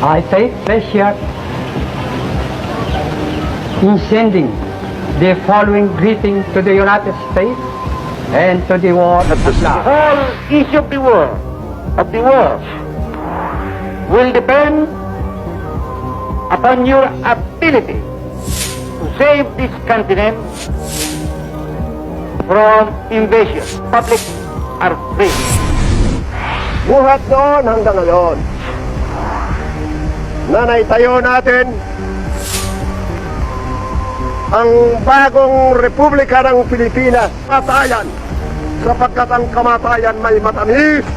I take pleasure in sending the following greeting to the United States and to the world at The large. whole issue of the world will depend upon your ability to save this continent from invasion. Public are free. Buhat noon hanggang ngayon na naitayo natin ang bagong Republika ng Pilipinas. Kamatayan, sapagkat ang kamatayan may matamis,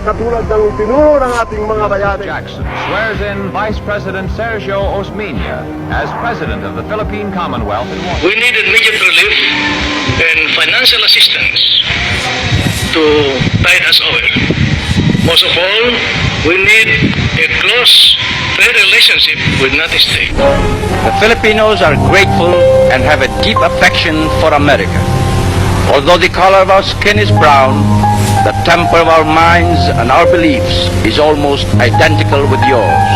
katulad ng tinuro ng ating mga bayani. Jackson swears in Vice President Sergio Osmeña as President of the Philippine Commonwealth in Washington. We need immediate relief and financial assistance to tide us over. Most of all, we need a close trade relationship with United States. The Filipinos are grateful and have a deep affection for America. Although the color of our skin is brown, the temper of our minds and our beliefs is almost identical with yours.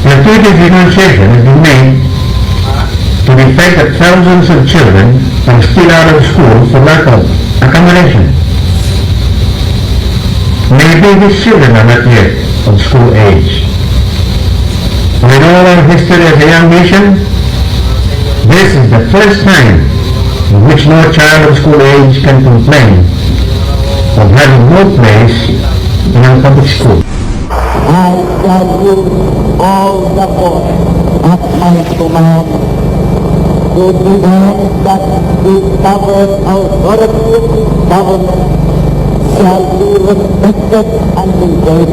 Strategic negotiation has been made to the effect that thousands of children are still out of school for lack of accommodation. Maybe these children are not yet of school age. In all our history as a young nation, this is the first time in which no child of school age can complain of having no place in our public school. I shall use all the force at my command to demand that the sovereign authority of the government shall be respected and obeyed.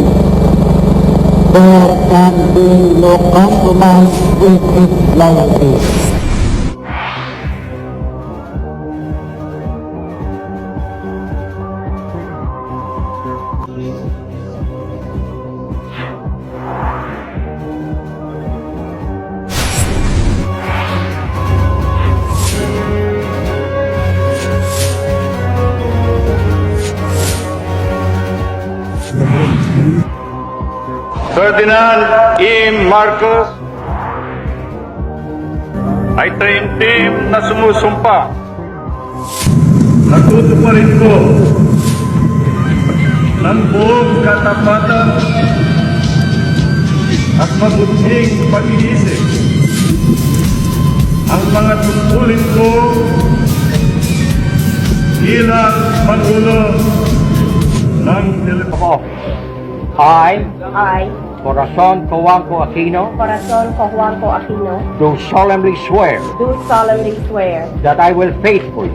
There can be no compromise with its loyalty. Ferdinand E. Marcos ay taimtim na sumusumpa. Natutuparin ko ng buong katapatan at mabuting pag-iisip ang mga tungkulin ko bilang Pangulo ng Pilipinas. I, Corazon Cojuangco Aquino, do solemnly swear that I will faithfully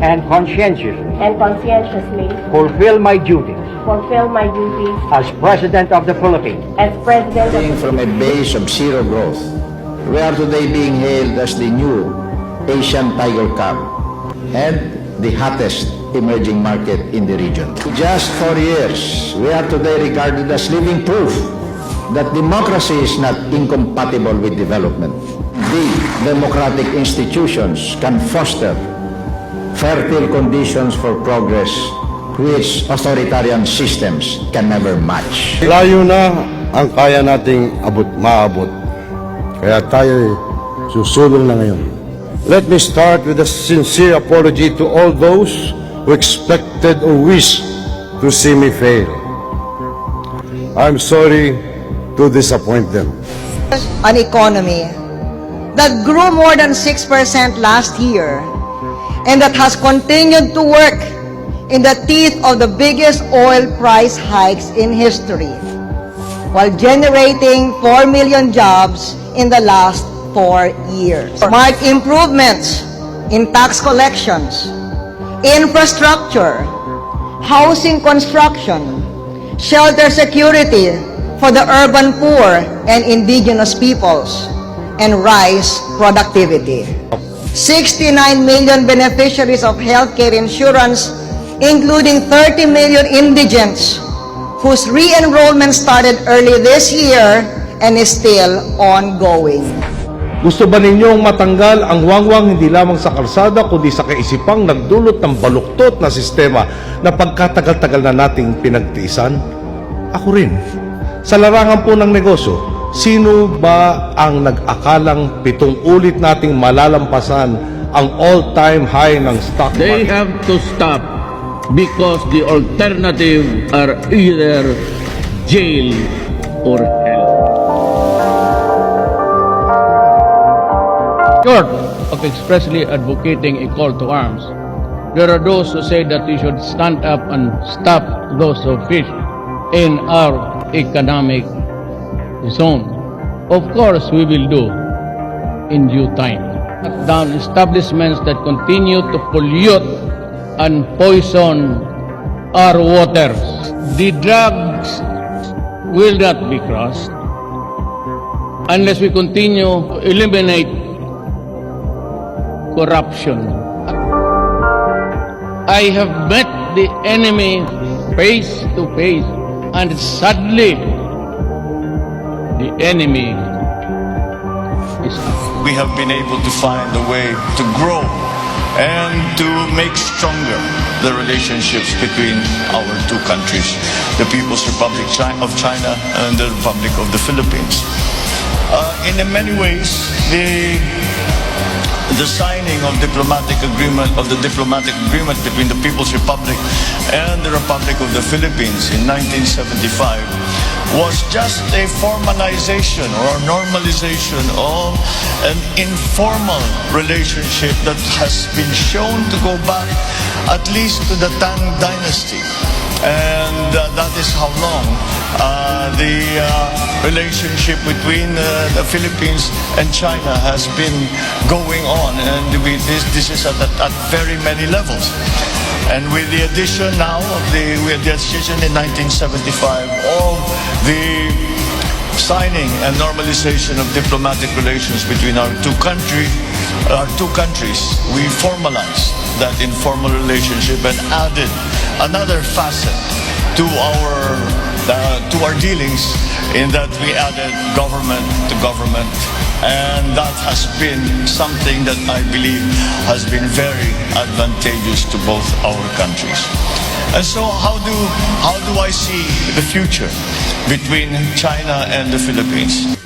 and conscientiously fulfill my duties as President of the Philippines From a base of zero growth, we are today being hailed as the new Asian Tiger Cub and the hottest emerging market in the region. Just 4 years, we are today regarded as living proof that democracy is not incompatible with development. The democratic institutions can foster fertile conditions for progress which authoritarian systems can never match. Layo na ang kaya nating maabot. Kaya tayo susulong na ngayon. Let me start with a sincere apology to all those who expected or wished to see me fail. I'm sorry to disappoint them. An economy that grew more than 6% last year and that has continued to work in the teeth of the biggest oil price hikes in history, while generating 4 million jobs in the last 4 years. Marked improvements in tax collections, infrastructure, housing construction, shelter security for the urban poor and indigenous peoples, and rice productivity. 69 million beneficiaries of healthcare insurance, including 30 million indigents whose re-enrollment started early this year and is still ongoing. Gusto ba ninyong matanggal ang wangwang hindi lamang sa kalsada kundi sa kaisipang nagdulot ng baluktot na sistema na pagkatagal-tagal na nating pinagtiisan? Ako rin. Sa larangan po ng negosyo, sino ba ang nag-akalang 7 ulit nating malalampasan ang all-time high ng stock They market? have to stop because the alternative are either jail or hell. Short of expressly advocating a call to arms, there are those who say that we should stand up and stop those who fish in our economic zone. Of course, we will do in due time. Shut down establishments that continue to pollute and poison our waters. The drugs will not be crossed unless we continue to eliminate corruption. I have met the enemy face to face, and sadly, the enemy is we have been able to find a way to grow and to make stronger the relationships between our two countries, the People's Republic of China and the Republic of the Philippines. In many ways, the signing of the diplomatic agreement between the People's Republic and the Republic of the Philippines in 1975 was just a formalization or normalization of an informal relationship that has been shown to go back at least to the Tang Dynasty. And that is how long the relationship between the Philippines and China has been going on, and this is at very many levels. And with the addition now of the addition in 1975 of the signing and normalization of diplomatic relations between our two countries, we formalized that informal relationship and added another facet to our dealings, in that we added government to government, and that has been something that I believe has been very advantageous to both our countries. And so how do I see the future between China and the Philippines?